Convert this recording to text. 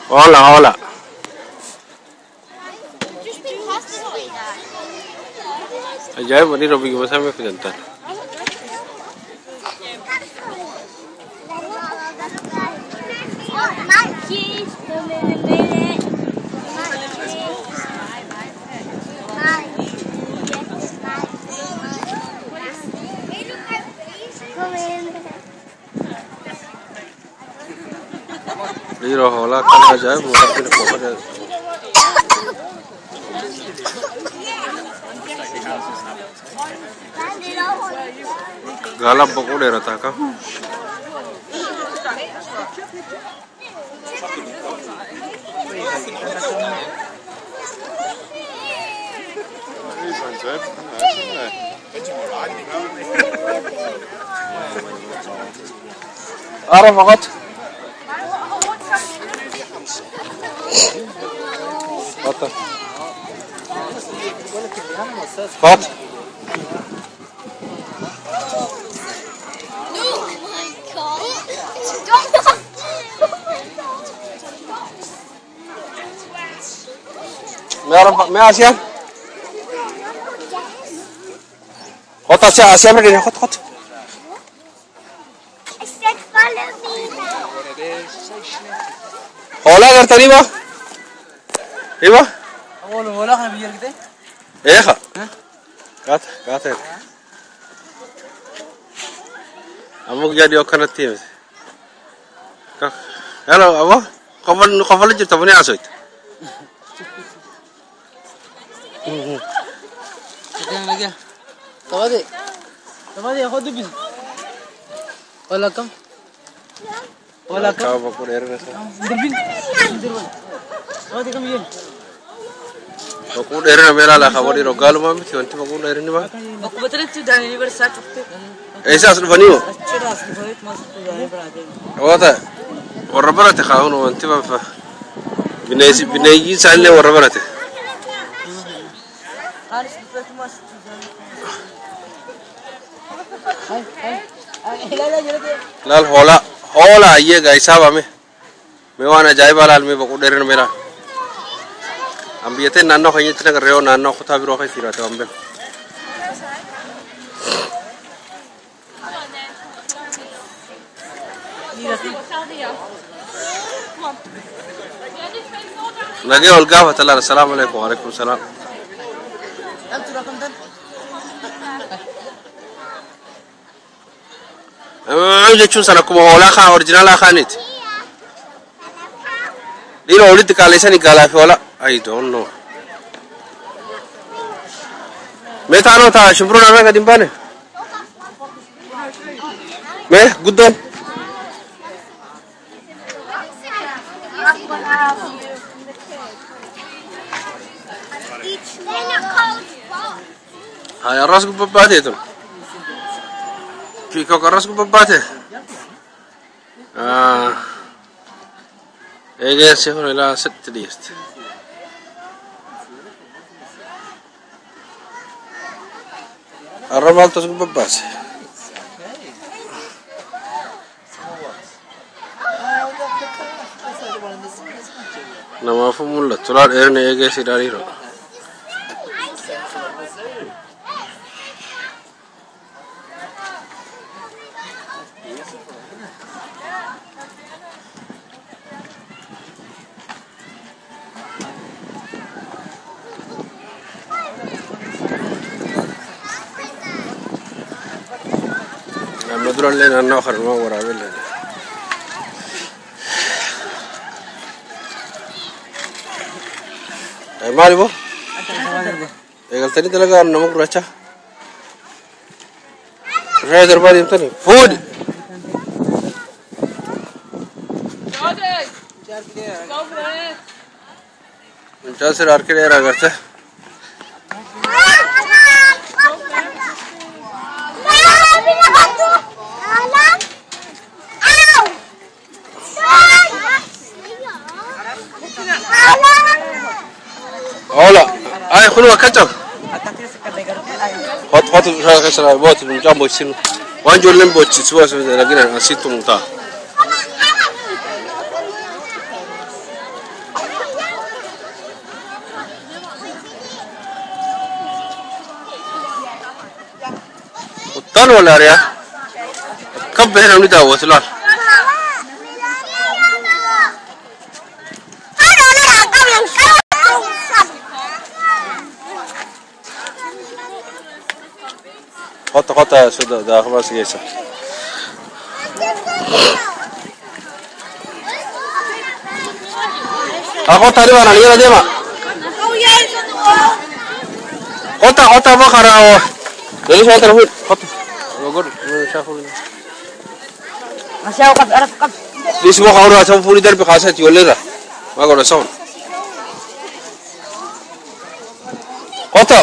Hola, hola. Ajaib bani Robi ke masa में फिरता है. Liro hola kan ajaib mudah kita pokoknya. Galap pokoknya rata kan. Arah banget. What? What? मैं आसिया होता अच्छा आसिया में देना होता होता होला करता नहीं बा ये बा होला खाने बियर किते खा कात है अमुक jadi okan nanti halo apa kapan aja tahu ni asal Sekarang lagi. Tahu deh aku tu bis. Olah kam. Kau baku dari mana? Derbin. Tahu deh kam ye. Baku dari mana mela lah kau di rogal mami tu nanti baku dari ni mah. Baku betul tu dari ni bersat tu. ऐसा असल बनी हो? अच्छा असल बहुत मस्त जाने पर आते हैं। वो था और रबर आते खाओ ना अंतिम बाप बिनाई की साले और रबर आते। लाल होला ये गाइस साहब हमें मैं वहाँ जाए वाला में बकु डेरन मेरा हम भी ये नानो खाई इतना कर रहे हो नानो खुदा भी रोके सिरा तो हम भी lagi Olga Fatala assalamualaikum waalaikumsalam jechuun sana kuma hoolaa kaan originalaa kaanit dhiira walitti kaaleessanii gaalaafi hoolaa I don't know mee taanoo taa shimbiroon amee gadi hin baane mee guddoon hai arras gubbaate tun Kiko arras gubbaate ege se hore la sette diest arramal tas gubbaate nama fumulla tular erne ege sidariro Madurale nanno kharma warabelle ay mari bo egal tani talaga namuk racha ray darbar imtani food Uncha sir arke era garcha Hola, ay khulwa kacang. Hot usaha kesana buat jam bosin. Wanjul lem bocci suas lagi na asitu muta. Laal wala ya. Kab behna ni dawo laal. قطع سودا ده خلاص جيسا أخو تقريبا أنا يلا ديما قطع بقرة ليش ما تروح قطع بقول شافوا masih aku araf kap ليش ما خاوروا عشان فولي درب خاصتي ولا لا ما قالوا سون قطع